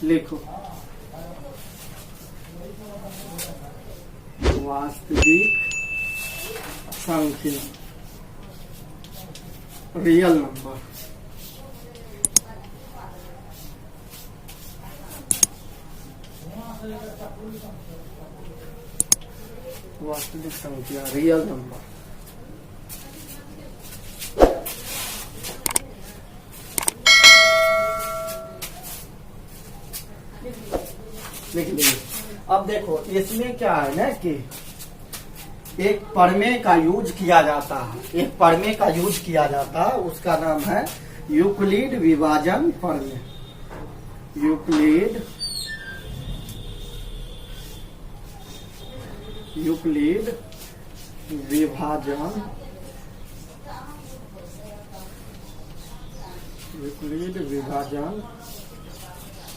लिखो वास्तविक संख्या रियल नंबर। वास्तविक संख्या रियल नंबर। लिख लीजिए। अब देखो इसमें क्या है ना कि एक प्रमेय का यूज किया जाता है, एक प्रमेय का यूज किया जाता है, उसका नाम है यूक्लिड विभाजन प्रमेय। यूक्लिड विभाजन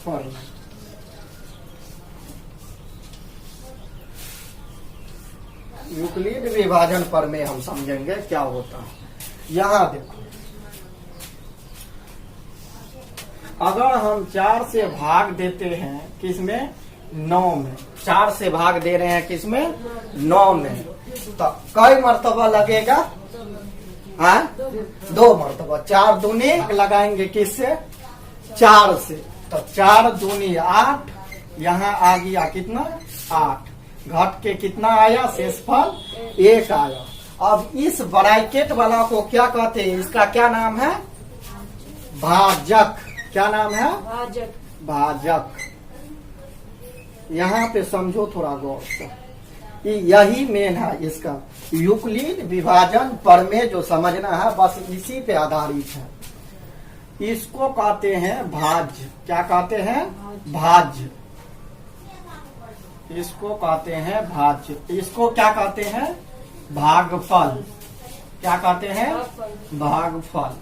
प्रमेय। यूक्लिड विभाजन प्रमेय हम समझेंगे क्या होता है। यहां देखो, अगर हम 4 से भाग देते हैं किसमें, 9 में, 4 से भाग दे रहे हैं किसमें, 9 में, तो कई मर्तबा लगेगा, हाँ 2 मर्तबा। 4 दूनी लगाएंगे किससे, 4 से, तो 4 दूनी 8, यहाँ आ गया कितना 8, घट के कितना आया, शेषफल 1 आया। अब इस ब्रैकेट वाला को क्या कहते हैं, इसका क्या नाम है, भाजक। क्या नाम है, भाजक। यहाँ पे समझो थोड़ा गौर से, यही मेन है इसका यूक्लिड विभाजन प्रमेय जो समझना है, बस इसी पे आधारित है। इसको कहते हैं भाज्य। क्या कहते हैं, भाज्य। इसको कहते हैं भाज्य। इसको क्या कहते हैं, भागफल। क्या कहते हैं, भागफल।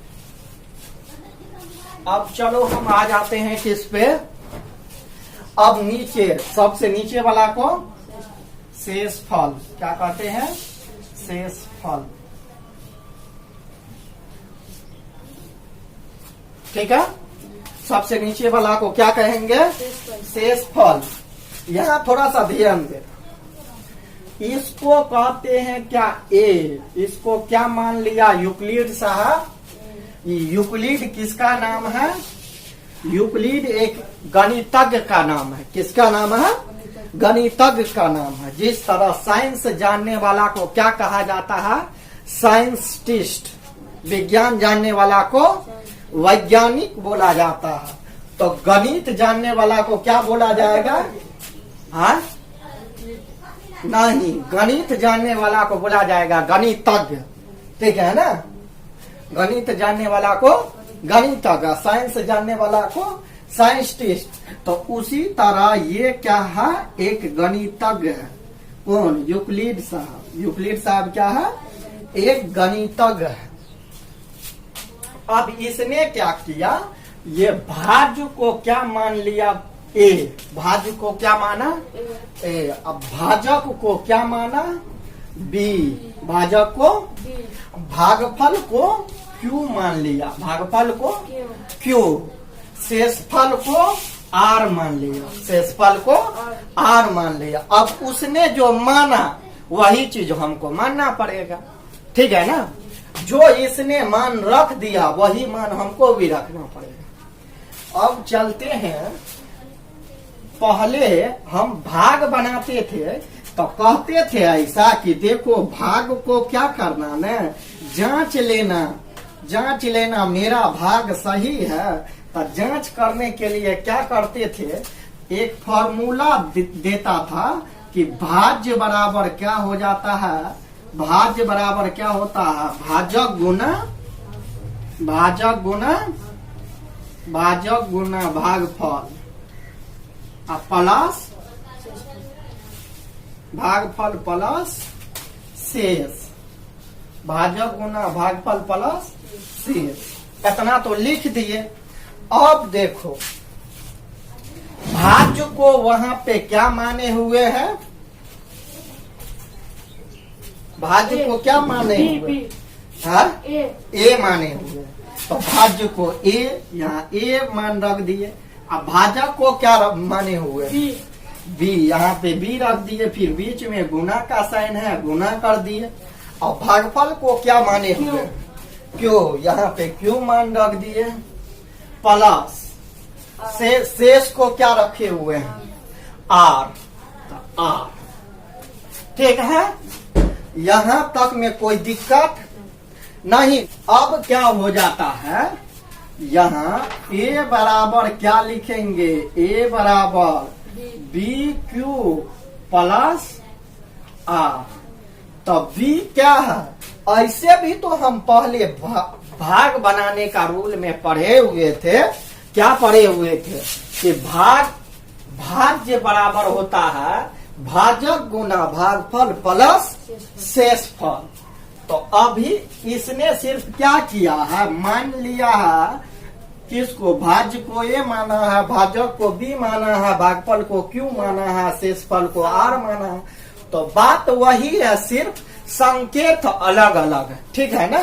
अब चलो हम आ जाते हैं किस पे, अब नीचे, सबसे नीचे वाला को शेषफल। क्या कहते हैं, शेषफल। ठीक है, सबसे नीचे वाला को क्या कहेंगे, शेषफल। यहाँ थोड़ा सा ध्यान दे, इसको कहते हैं क्या, ए। इसको क्या मान लिया यूक्लिड साहब, यूक्लिड किसका नाम है, यूक्लिड एक गणितज्ञ का नाम है। किसका नाम है, गणितज्ञ का नाम है। जिस तरह साइंस जानने वाला को क्या कहा जाता है, साइंटिस्ट। विज्ञान जानने वाला को वैज्ञानिक बोला जाता है, तो गणित जानने वाला को क्या बोला जाएगा, हाँ नहीं, गणित जानने वाला को बोला जाएगा गणितज्ञ। ठीक है ना, गणित जानने वाला को गणितज्ञ, साइंस जानने वाला को साइंटिस्ट। तो उसी तरह ये क्या है, एक गणितज्ञ है। कौन, यूक्लिड साहब। यूक्लिड साहब क्या है, एक गणितज्ञ है। अब इसने क्या किया, ये भाज्य को क्या मान लिया, ए। भाज्य को क्या माना, ए। अब भाजक को क्या माना, बी। भाजक को, भागफल को क्यू मान लिया। भागफल को क्यू। शेषफल को आर मान लिया। शेषफल को आर मान लिया। अब उसने जो माना वही चीज हमको मानना पड़ेगा। ठीक है ना, जो इसने मान रख दिया वही मान हमको भी रखना पड़ेगा। अब चलते हैं, पहले हम भाग बनाते थे तो कहते थे ऐसा कि देखो भाग को क्या करना ना, जांच लेना। जांच लेना मेरा भाग सही है, तो जांच करने के लिए क्या करते थे, एक फॉर्मूला देता था कि भाज्य बराबर क्या हो जाता है, भाज्य बराबर क्या होता है, भाजक गुना भागफल प्लस भागफल प्लस शेष। भाजक गुना भागफल प्लस शेष। इतना तो लिख दिए। अब देखो भाज्य को वहां पे क्या माने हुए हैं, भाज्य को क्या माने हुए, हाँ ए माने हुए। तो भाज्य को ए, यहाँ ए मान रख दिए। अब भाजक को क्या माने हुए, बी, यहाँ पे बी रख दिए, फिर बीच में गुना का साइन है, गुना कर दिए। और भागफल को क्या माने हुए, क्यों, यहाँ पे क्यों मान रख दिए, प्लस शेष को क्या रखे हुए हैं, आर, आर। ठीक है, यहाँ तक में कोई दिक्कत नहीं। अब क्या हो जाता है, यहाँ ए बराबर क्या लिखेंगे, ए बराबर बी क्यू प्लस आर। तो बी क्या है, ऐसे भी तो हम पहले भाग बनाने का रूल में पढ़े हुए थे। क्या पढ़े हुए थे कि भाज्य बराबर होता है भाजक गुना भागफल प्लस शेषफल। तो अभी इसने सिर्फ क्या किया है, मान लिया है किसको, भाज्य को ए माना है, भाजक को बी माना है, भागफल को क्यू माना है, शेषफल को आर माना है। तो बात वही है, सिर्फ संकेत अलग अलग है। ठीक है ना,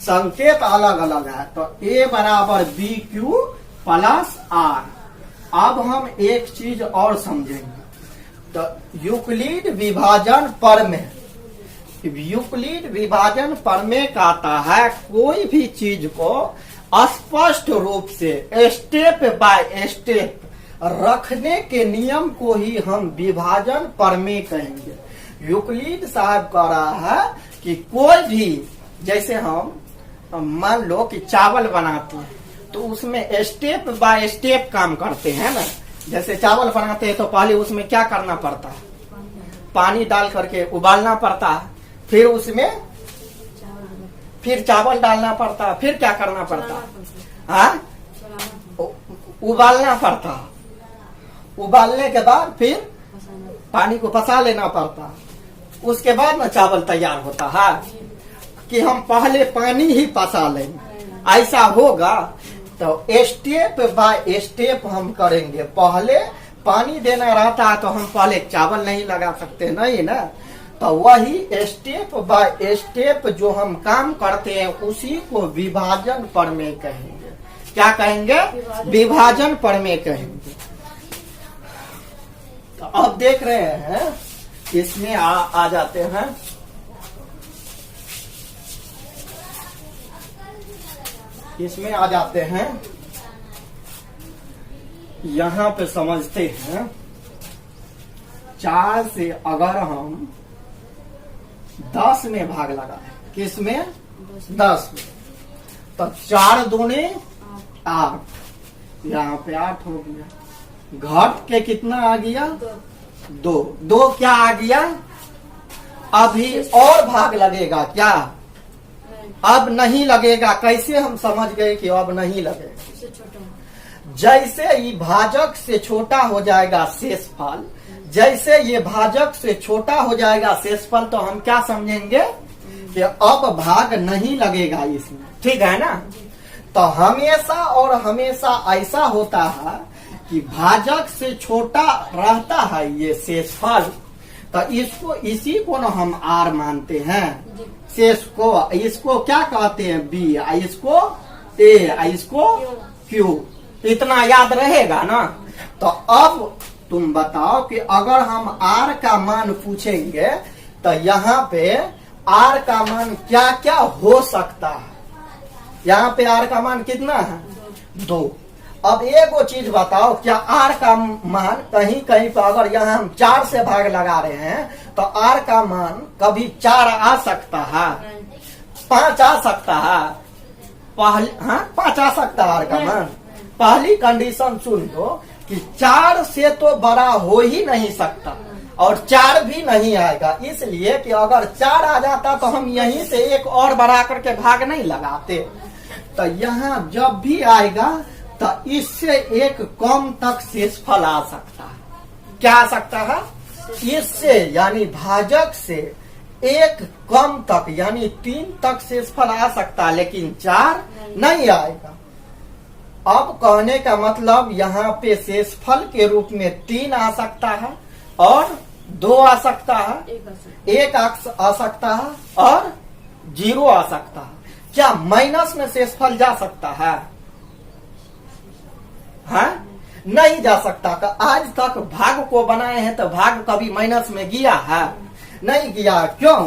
संकेत अलग अलग है। तो ए बराबर बी क्यू प्लस आर। अब हम एक चीज और समझेंगे। तो यूक्लिड विभाजन प्रमेय, यूक्लिड विभाजन प्रमेय कहता है कोई भी चीज को स्पष्ट रूप से स्टेप बाय स्टेप रखने के नियम को ही हम विभाजन प्रमेय कहेंगे। यूक्लिड साहब कह रहा है कि कोई भी, जैसे हम मान लो कि चावल बनाते हैं तो उसमें स्टेप बाय स्टेप काम करते हैं ना। जैसे चावल बनाते हैं तो पहले उसमें क्या करना पड़ता है, पानी डाल करके उबालना पड़ता है, फिर उसमें फिर चावल डालना पड़ता है, फिर क्या करना पड़ता है, हाँ, उबालना पड़ता है। उबालने के बाद फिर पानी को फंसा लेना पड़ता है। उसके बाद ना चावल तैयार होता है कि हम पहले पानी ही फंसा लेंगे, ऐसा होगा। तो स्टेप बाय स्टेप हम करेंगे। पहले पानी देना रहता है तो हम पहले चावल नहीं लगा सकते, नहीं ना। तो वही स्टेप बाय स्टेप जो हम काम करते हैं उसी को विभाजन प्रमेय कहेंगे। क्या कहेंगे, विभाजन प्रमेय कहेंगे। तो अब देख रहे हैं, इसमें आ जाते हैं। इसमें आ जाते हैं, यहाँ पे समझते हैं। 4 से अगर हम 10 में भाग लगाए, किसमें, 10 में, तो 4 दूने 8, यहाँ पे 8 हो गया। घट के कितना आ गया, 2, 2 क्या आ गया, अभी और भाग लगेगा क्या, अब नहीं लगेगा। कैसे हम समझ गए कि अब नहीं लगेगा, जैसे ये भाजक से छोटा हो जाएगा शेषफल, जैसे ये भाजक से छोटा हो जाएगा शेषफल, तो हम क्या समझेंगे कि अब भाग नहीं लगेगा इसमें। ठीक है ना। तो हमेशा और हमेशा ऐसा होता है कि भाजक से छोटा रहता है ये शेषफल, तो इसको, इसी को ना हम आर मानते हैं। शेष को, इसको क्या कहते हैं, बी, इसको ए, इसको क्यू। इतना याद रहेगा ना। तो अब तुम बताओ कि अगर हम आर का मान पूछेंगे तो यहाँ पे आर का मान क्या क्या हो सकता है। यहाँ पे आर का मान कितना है, 2। अब एक वो चीज बताओ, क्या आर का मान कहीं कहीं पर अगर यहाँ हम 4 से भाग लगा रहे हैं तो आर का मान कभी 4 आ सकता है, 5 आ सकता है, पहली, हाँ 5 आ सकता है आर का मान। पहली कंडीशन सुन लो कि 4 से तो बड़ा हो ही नहीं सकता और 4 भी नहीं आएगा। इसलिए कि अगर 4 आ जाता तो हम यहीं से एक और बढ़ा करके भाग नहीं लगाते। तो यहाँ जब भी आएगा तो इससे एक कम तक शेषफल आ सकता है। क्या आ सकता है, इससे यानी भाजक से एक कम तक यानी 3 तक शेषफल आ सकता है, लेकिन 4 नहीं आएगा। अब कहने का मतलब यहाँ पे शेषफल के रूप में 3 आ सकता है और 2 आ सकता है, 1 आ सकता है और 0 आ सकता है। क्या माइनस में शेषफल जा सकता है, हाँ? नहीं जा सकता। आज तक भाग को बनाए हैं तो भाग कभी माइनस में गया है? नहीं गया। क्यों?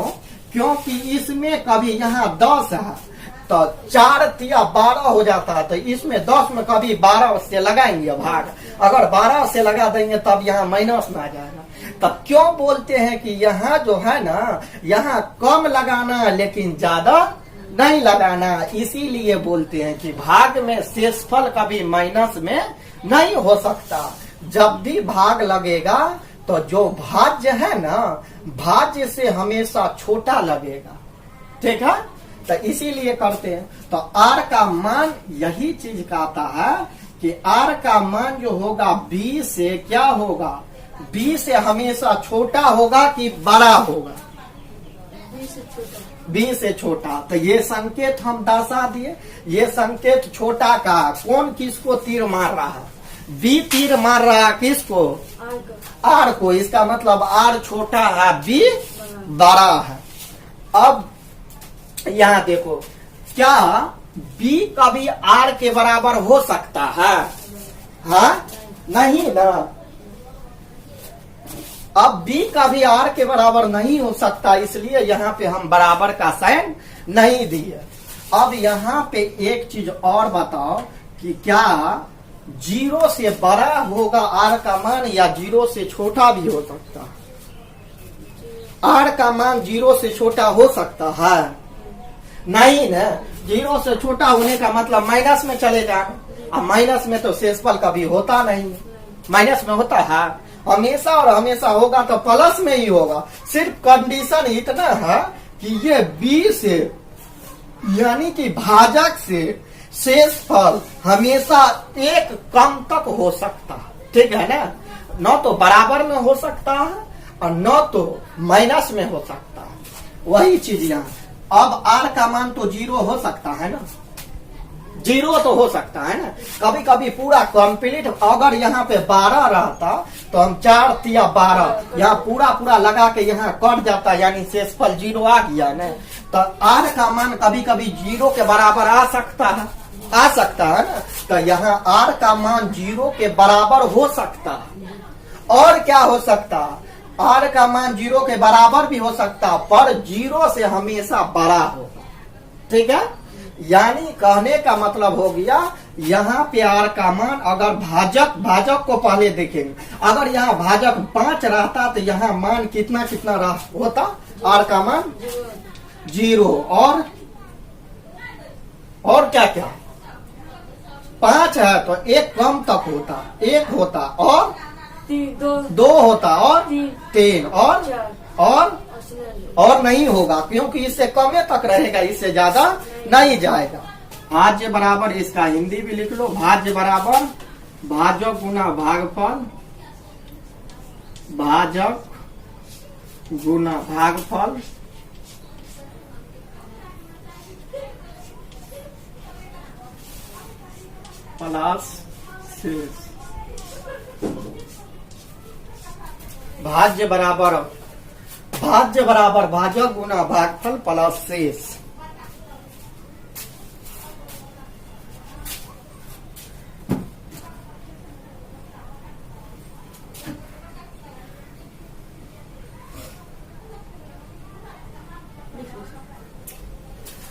क्योंकि इसमें कभी यहाँ 10 है तो 4 तिया 12 हो जाता है, तो इसमें 10 में कभी 12 से लगाएंगे भाग। अगर 12 से लगा देंगे तब यहाँ माइनस में आ जाएगा। तब क्यों बोलते हैं कि यहाँ जो है ना, यहाँ कम लगाना लेकिन ज्यादा नहीं लगाना। इसीलिए बोलते हैं कि भाग में शेषफल कभी माइनस में नहीं हो सकता। जब भी भाग लगेगा तो जो भाज्य है ना, भाज्य से हमेशा छोटा लगेगा। ठीक है, तो इसीलिए करते हैं। तो आर का मान यही चीज का आता है कि आर का मान जो होगा बी से क्या होगा, बी से हमेशा छोटा होगा कि बड़ा होगा? बी से छोटा। तो ये संकेत हम दर्शा दिए। ये संकेत छोटा का कौन किसको तीर मार रहा है? बी तीर मार रहा है किसको? आर को। इसका मतलब आर छोटा है, बी बड़ा है। अब यहाँ देखो, क्या बी कभी आर के बराबर हो सकता है? हाँ, नहीं ना। अब बी का भी आर के बराबर नहीं हो सकता, इसलिए यहाँ पे हम बराबर का साइन नहीं दिए। अब यहाँ पे एक चीज और बताओ कि क्या 0 से बड़ा होगा आर का मान या 0 से छोटा भी हो सकता है? आर का मान 0 से छोटा हो सकता है? नहीं ना। 0 से छोटा होने का मतलब माइनस में चले जाए। अब माइनस में तो शेषफल कभी होता नहीं। माइनस में होता है हमेशा, और हमेशा होगा तो प्लस में ही होगा। सिर्फ कंडीशन इतना है कि ये बी से यानी कि भाजक से शेषफल हमेशा 1 कम तक हो सकता है। ठीक है ना, न तो बराबर में हो सकता है और न तो माइनस में हो सकता है। वही चीज यहाँ। अब आर का मान तो 0 हो सकता है ना, 0 तो हो सकता है ना। कभी कभी पूरा कंप्लीट, अगर यहाँ पे 12 रहता तो हम 4 तिया 12 यहाँ पूरा लगा के यहाँ कट जाता, यानी शेषफल 0 आ गया ना। तो आर का मान कभी कभी 0 के बराबर आ सकता है ना। तो यहाँ आर का मान 0 के बराबर हो सकता है। और क्या हो सकता है? आर का मान 0 के बराबर भी हो सकता, पर 0 से हमेशा बड़ा होगा। ठीक है, यानी कहने का मतलब हो गया, यहाँ पे आर का मान अगर भाजक को पहले देखेंगे। अगर यहाँ भाजक 5 रहता तो यहाँ मान कितना होता? आर का मान 0 और क्या 5 है तो 1 कम तक होता, 1 होता और 2 होता और 3 और नहीं होगा, क्योंकि इससे कमे तक रहेगा, इससे ज्यादा नहीं जाएगा। भाज्य बराबर, इसका हिंदी भी लिख लो, भाज्य बराबर भाजक गुना भागफल, भाजक गुना भागफल प्लस शेष। भाज्य बराबर भाजक गुना भागफल प्लस शेष।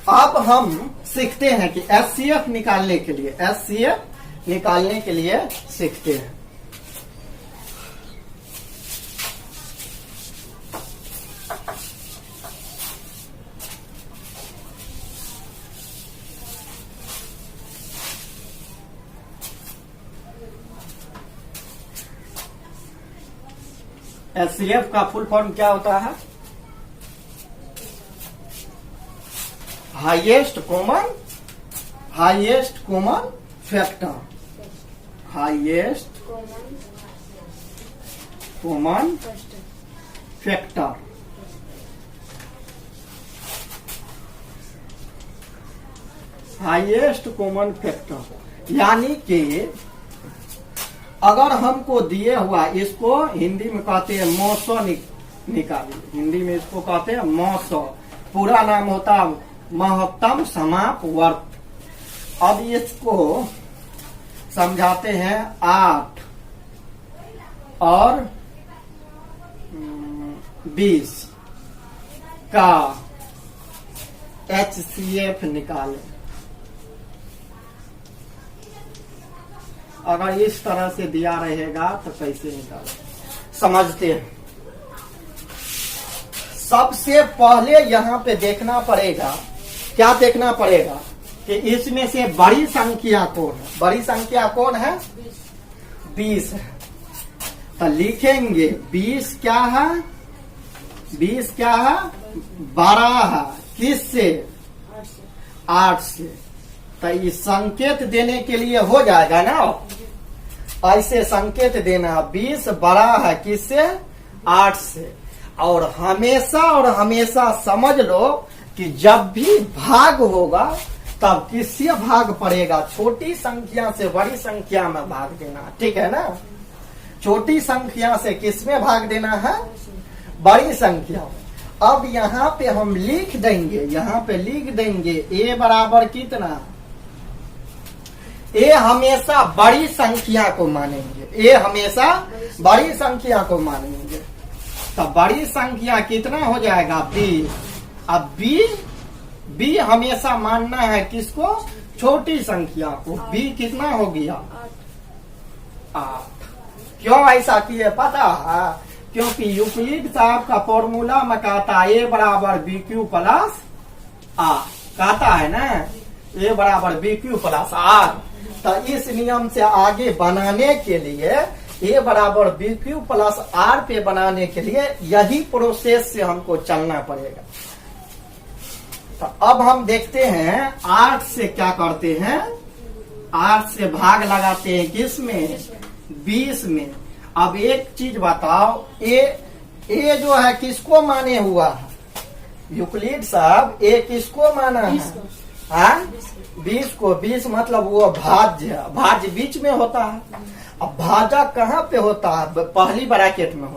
अब हम सीखते हैं कि एचसीएफ निकालने के लिए सीखते हैं। एचसीएफ का फुल फॉर्म क्या होता है? Highest common factor. Highest common factor. Highest common factor यानी कि अगर हमको दिए हुआ, इसको हिंदी में कहते हैं मौसो निकालिए। हिंदी में इसको कहते हैं मौसो, पूरा नाम होता महत्तम समापवर्त। अब इसको समझाते हैं 8 और 20 का HCF निकालें। अगर इस तरह से दिया रहेगा तो कैसे निकालें, समझते हैं। सबसे पहले यहाँ पे देखना पड़ेगा, क्या देखना पड़ेगा कि इसमें से बड़ी संख्या कौन है। बड़ी संख्या कौन है? 20 है। तो लिखेंगे 20 क्या है? 20 क्या है? 12 है। किससे? 8 से। तो ये संकेत देने के लिए हो जाएगा ना, ऐसे संकेत देना। 20 बड़ा है किससे? 8 से। और हमेशा समझ लो कि जब भी भाग होगा तब किससे भाग पड़ेगा? छोटी संख्या से बड़ी संख्या में भाग देना, ठीक है ना। छोटी संख्या से किस में भाग देना है? बड़ी संख्या। अब यहाँ पे हम लिख देंगे, यहाँ पे लिख देंगे a बराबर कितना? ए हमेशा बड़ी संख्या को मानेंगे, ए हमेशा बड़ी संख्या को मानेंगे। तो बड़ी संख्या कितना हो जाएगा? 20। अब बी हमेशा मानना है किसको? छोटी संख्या को। बी कितना हो गया? 8। क्यों ऐसा किए पता है? क्योंकि यूक्लिड साहब का फॉर्मूला में कहता है ए बराबर बी क्यू प्लस आर, कहता है ना ए बराबर बी क्यू प्लस आर। तो इस नियम से आगे बनाने के लिए ए बराबर बी क्यू प्लस आर पे बनाने के लिए यही प्रोसेस से हमको चलना पड़ेगा। तो अब हम देखते हैं 8 से क्या करते हैं? 8 से भाग लगाते हैं किसमें? 20 में। अब एक चीज बताओ, ए जो है किसको माने हुआ है? यूक्लिड साहब ए किसको माना है? 20 को। 20 मतलब वो भाज्य, भाज्य बीच में होता है। अब भाजक कहाँ पे होता है? पहली ब्रैकेट में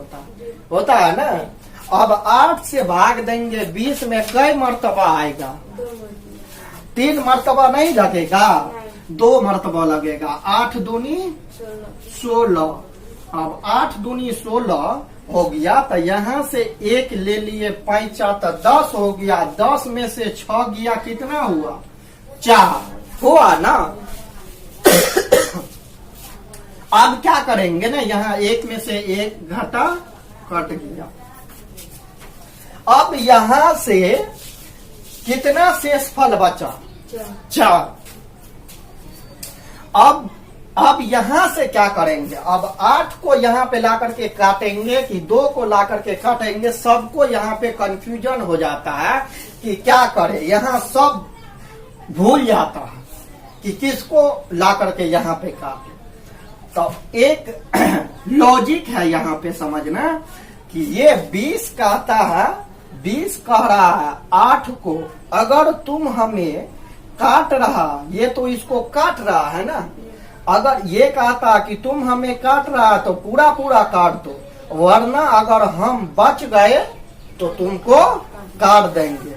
होता है ना। अब 8 से भाग देंगे 20 में कई मर्तबा आएगा? 3 मर्तबा नहीं लगेगा, 2 मर्तबा लगेगा। 8 दूनी 16। अब 8 दूनी 16 हो गया। तो यहाँ से 1 ले लिए 5 तो 10 हो गया। 10 में से 6 गया, कितना हुआ? 4 हुआ ना। अब क्या करेंगे ना, यहाँ 1 में से 1 घटा, कट गया। अब यहाँ से कितना शेषफल बचा? 4। अब यहाँ से क्या करेंगे? अब 8 को यहाँ पे ला करके काटेंगे कि 2 को ला करके काटेंगे? सबको यहाँ पे कंफ्यूजन हो जाता है कि क्या करे। यहाँ सब भूल जाता है कि किसको ला करके यहाँ पे काटे। तो एक लॉजिक है यहाँ पे समझना कि ये 20 कहता है, 20 कह रहा है 8 को अगर तुम हमें काट रहा, ये तो इसको काट रहा है ना। अगर ये कहता कि तुम हमें काट रहा तो पूरा पूरा काट दो, वरना अगर हम बच गए तो तुमको काट देंगे।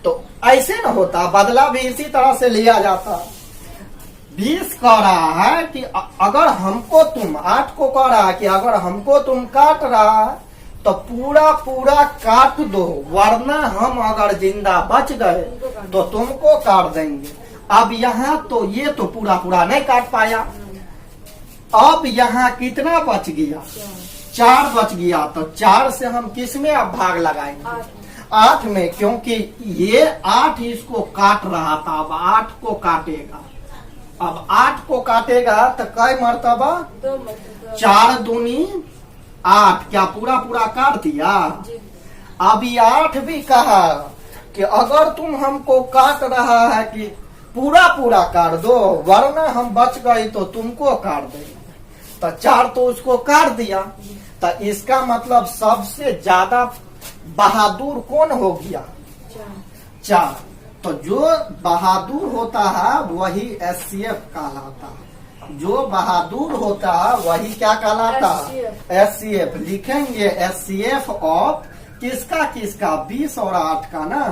तो ऐसे न होता, बदला भी इसी तरह से लिया जाता। 20 कह रहा है कि अगर हमको तुम, 8 को कह रहा है कि अगर हमको तुम काट रहा है तो पूरा पूरा काट दो, वरना हम अगर जिंदा बच गए तो तुमको काट देंगे। अब यहाँ तो ये तो पूरा पूरा नहीं काट पाया। अब यहाँ कितना बच गया? 4 बच गया। तो 4 से हम किस में अब भाग लगाएंगे? 8 में, क्योंकि ये 8 इसको काट रहा था। अब 8 को काटेगा। अब 8 को काटेगा तो कई मर्तबा? 4 दूनी 8। क्या पूरा पूरा काट दिया? अब ये 8 भी कहा कि अगर तुम हमको काट रहा है कि पूरा पूरा काट दो, वरना हम बच गए तो तुमको काट देंगे। तो 4 तो उसको काट दिया। तो इसका मतलब सबसे ज्यादा बहादुर कौन हो गया? 4। तो जो बहादुर होता है वही SCF कहलाता है। जो बहादुर होता है वही क्या कहलाता है? SCF। लिखेंगे SCF ऑफ किसका किसका? 20 और 8 का ना।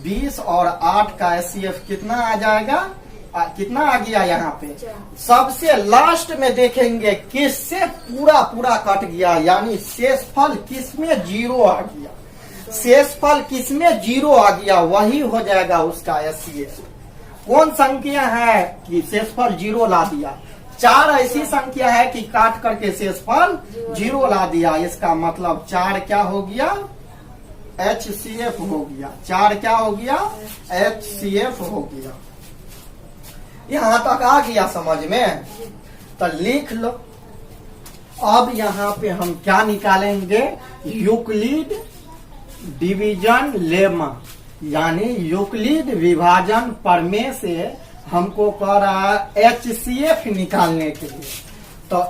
20 और 8 का SCF कितना आ जाएगा? कितना आ गया यहाँ पे। सबसे लास्ट में देखेंगे किससे पूरा पूरा कट गया, यानी शेषफल किसमें 0 आ गया। शेषफल किसमें 0 आ गया, वही हो जाएगा उसका एचसीएफ। कौन संख्या है कि शेषफल 0 ला दिया। 4 ऐसी संख्या है कि काट करके शेषफल 0 ला दिया। इसका मतलब 4 क्या हो गया, एचसीएफ हो गया। 4 क्या हो गया, एचसीएफ हो गया। यहाँ तक आ गया समझ में, तो लिख लो। अब यहाँ पे हम क्या निकालेंगे, यूक्लिड डिवीजन लेमा, यानी यूक्लिड विभाजन प्रमेय से हमको कह रहा है एचसीएफ निकालने के लिए। तो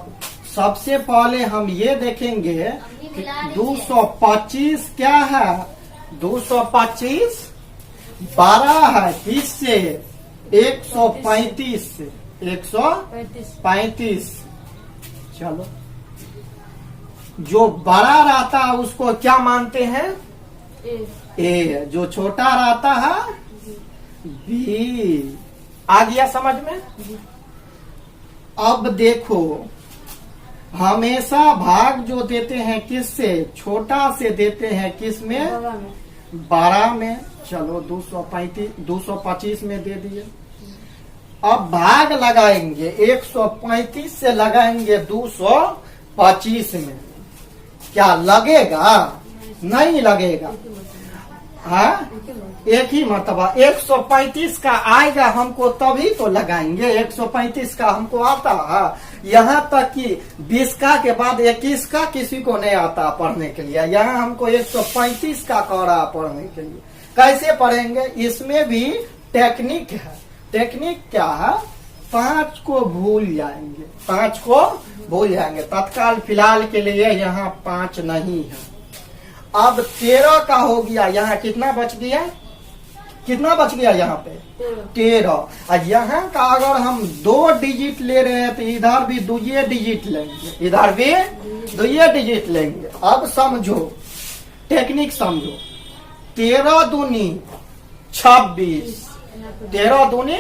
सबसे पहले हम ये देखेंगे कि 225 क्या है, 225 12 है, किससे 135 से 135। चलो, जो बड़ा रहता है उसको क्या मानते हैं, ए। जो छोटा रहता है बी। आ गया समझ में। अब देखो, हमेशा भाग जो देते हैं किससे, छोटा से देते हैं, किस में, 12 में। चलो 225 में दे दिए। अब भाग लगाएंगे 135 से लगाएंगे 225 में, क्या लगेगा, नहीं लगेगा। हाँ, एक ही मर्तबा 135 का आएगा हमको तभी तो लगाएंगे। 135 का हमको आता है, यहाँ तक कि 20 का के बाद 21 का किसी को नहीं आता पढ़ने के लिए। यहाँ हमको 135 का कह रहा पढ़ने के लिए। कैसे पढ़ेंगे, इसमें भी टेक्निक है। टेक्निक क्या है, 5 को भूल जाएंगे, 5 को भूल जाएंगे। तत्काल फिलहाल के लिए यहाँ 5 नहीं है। अब 13 का हो गया, यहाँ कितना बच गया, कितना बच गया यहाँ पे 13। और यहाँ का अगर हम 2 डिजिट ले रहे हैं तो इधर भी 2 डिजिट लेंगे, इधर भी 2 डिजिट लेंगे। अब समझो, टेक्निक समझो। 13 दूनी 26, 13 दूनी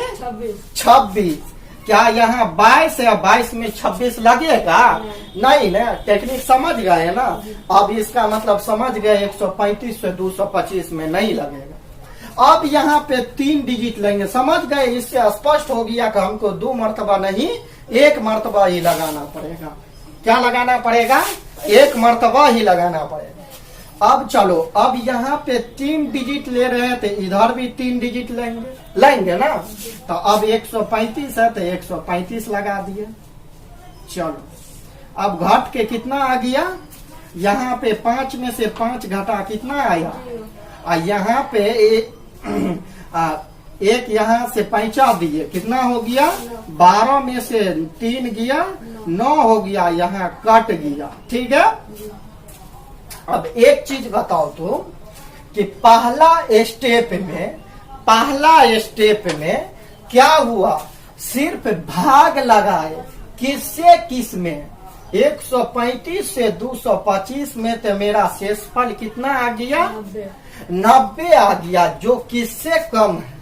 26। क्या यहाँ 22 है, 22 में 26 लगेगा, नहीं ना। टेक्निक समझ गए ना। अब इसका मतलब समझ गए 135 से 225 में नहीं लगेगा। अब यहाँ पे 3 डिजिट लेंगे, समझ गए। इससे स्पष्ट हो गया कि हमको 2 मर्तबा नहीं 1 मर्तबा ही लगाना पड़ेगा। क्या लगाना पड़ेगा, 1 मर्तबा ही लगाना पड़ेगा। अब चलो, अब यहाँ पे 3 डिजिट ले रहे हैं तो इधर भी 3 डिजिट लेंगे ना। तो अब 135 है तो 135 लगा दिए। चलो, अब घट के कितना आ गया, यहाँ पे 5 में से 5 घटा कितना आया, यहाँ पे एक यहाँ से 5 दिए, कितना हो गया, 12 में से 3 गया, 9 हो गया, यहाँ कट गया। ठीक है। अब एक चीज बताओ तो कि पहला स्टेप में क्या हुआ, सिर्फ भाग लगाए, किससे किस में, 135 से 225 में। तो मेरा शेषफल कितना आ गया, 90 आ गया, जो किससे कम है,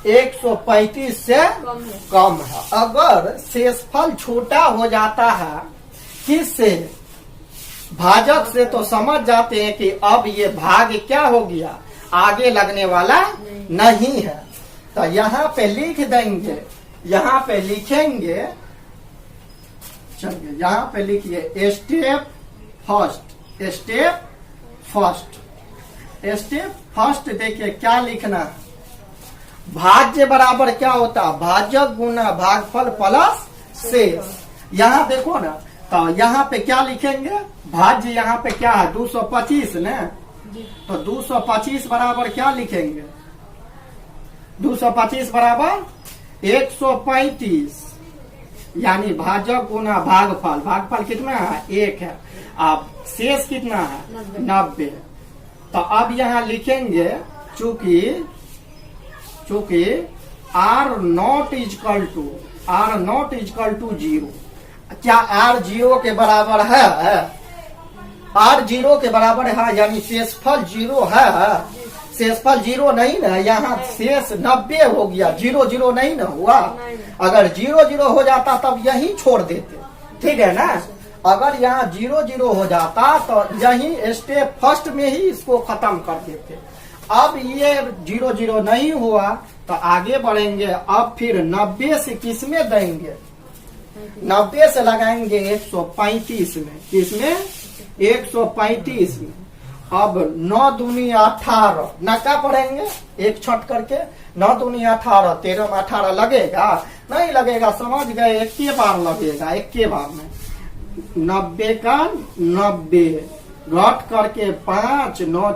135 से कम है। अगर शेषफल छोटा हो जाता है किससे, भाजक से, तो समझ जाते हैं कि अब ये भाग क्या हो गया, आगे लगने वाला नहीं है। तो यहाँ पे लिख देंगे, यहाँ पे लिखेंगे, चलिए यहाँ पे लिखिए स्टेप फर्स्ट। देखिए क्या लिखना है, भाज्य बराबर क्या होता है, भाजक गुना भागफल प्लस शेष। यहाँ देखो ना, तो यहाँ पे क्या लिखेंगे, भाज्य यहाँ पे क्या है 225 ना, तो 225 बराबर क्या लिखेंगे, 225 बराबर 135, यानी भाजक गुना भागफल। भागफल कितना है, 1 है। अब शेष कितना है, 90। तो अब यहाँ लिखेंगे, चूंकि R not इजकल टू 0। क्या R 0 के बराबर है, R 0 के बराबर है, यानी शेषफल 0 है। शेषफल 0 नहीं ना, यहाँ शेष 90 हो गया, 0 0 नहीं ना हुआ। अगर 0 0 हो जाता तब यही छोड़ देते, ठीक है ना। अगर यहाँ 0 0 हो जाता तो यही स्टेप फर्स्ट में ही इसको खत्म कर देते। अब ये 0 0 नहीं हुआ तो आगे बढ़ेंगे। अब फिर 90 से किस में देंगे, 90 से लगाएंगे 135 में, किसमें 135 में। अब 9 दूनी 18 नका पढ़ेंगे एक छट करके, 9 दूनी 18, 13 में 18 लगेगा नहीं लगेगा, समझ गए, एक के बार लगेगा, एक के बार में 90 का 90 घट करके 5 9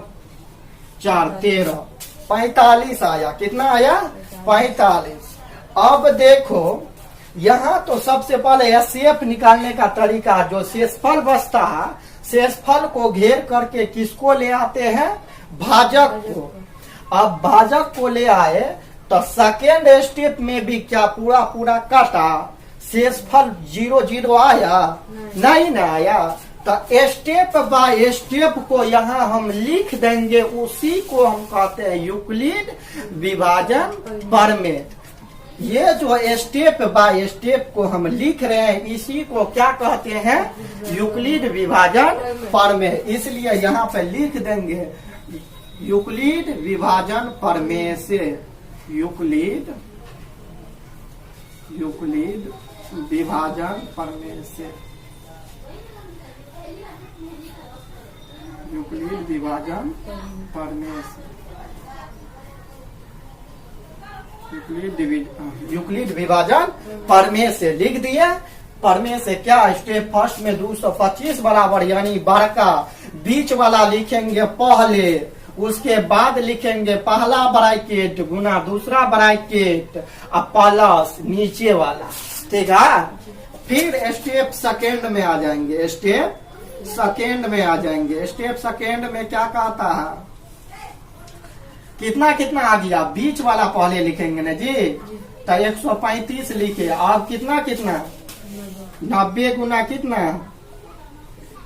4 13 45 आया, कितना आया 45। अब देखो यहाँ तो सबसे पहले एचसीएफ निकालने का तरीका, जो शेषफल बचता है शेषफल को घेर करके किसको ले आते हैं, भाजक को। अब भाजक को ले आए तो सेकेंड स्टेप में भी क्या पूरा पूरा काटा, शेषफल 0 0 आया नहीं ना आया। तो स्टेप बाय स्टेप को यहाँ हम लिख देंगे, उसी को हम कहते हैं यूक्लिड विभाजन प्रमेय। ये जो स्टेप बाय स्टेप को हम लिख रहे हैं इसी को क्या कहते हैं, यूक्लिड विभाजन प्रमेय। इसलिए यहाँ पे लिख देंगे यूक्लिड विभाजन प्रमेय से, यूक्लिड विभाजन प्रमेय से, यूक्लिड विभाजन प्रमेय से, यूक्लिड विभाजन प्रमेय से लिख दिए। प्रमेय से क्या, स्टेप फर्स्ट में 225 बराबर यानी बड़का, बीच वाला लिखेंगे पहले, उसके बाद लिखेंगे पहला ब्रैकेट गुना दूसरा ब्रैकेट और प्लस नीचे वाला, ठीक है। फिर स्टेप सेकेंड में आ जाएंगे, स्टेप सेकेंड में आ जाएंगे। स्टेप सेकेंड में क्या कहता है, कितना कितना आ गया, बीच वाला पहले लिखेंगे ना जी, तो 135 लिखे। अब कितना कितना 90 गुना कितना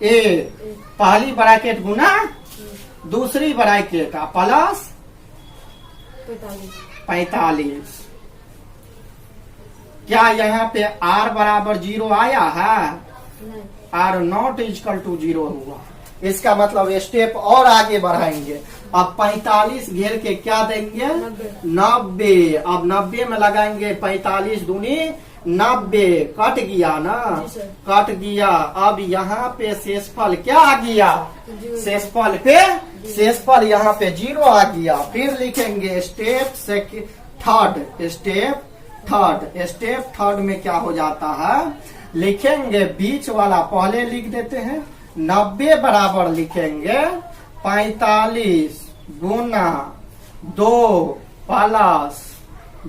पहली ब्रैकेट गुना दूसरी ब्रैकेट प्लस 45। क्या यहाँ पे r बराबर 0 आया है, r नॉट इक्वल टू 0 हुआ, इसका मतलब स्टेप और आगे बढ़ाएंगे। अब 45 घेर के क्या देंगे 90। अब 90 में लगाएंगे 45 दूनी 90, कट गया ना, कट गया। अब यहाँ पे शेषफल क्या आ गया, शेषफल पे शेषफल यहाँ पे 0 आ गया। फिर लिखेंगे स्टेप थर्ड, स्टेप थर्ड में क्या हो जाता है, लिखेंगे बीच वाला पहले लिख देते हैं, 90 बराबर लिखेंगे 45 गुना 2 प्लस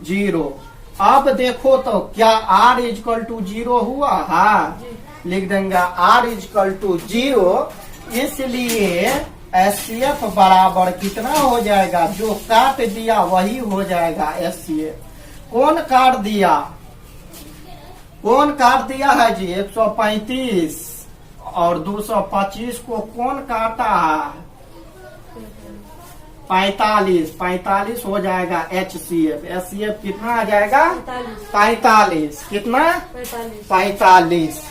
0। अब देखो तो क्या r इक्वल टू 0 हुआ है, लिख देंगे r इक्वल टू 0। इसलिए एचसीएफ बराबर कितना हो जाएगा, जो काट दिया वही हो जाएगा एचसीएफ। कौन काट दिया, कौन काट दिया है जी, 135 और 225 को कौन काटा है, 45 हो जाएगा एचसीएफ। एचसीएफ कितना आ जाएगा 45, कितना 45।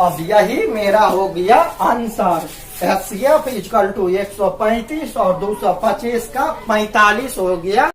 अब यही मेरा हो गया आंसर, एचसीएफ इक्वल टू 135 और 225 का 45 हो गया।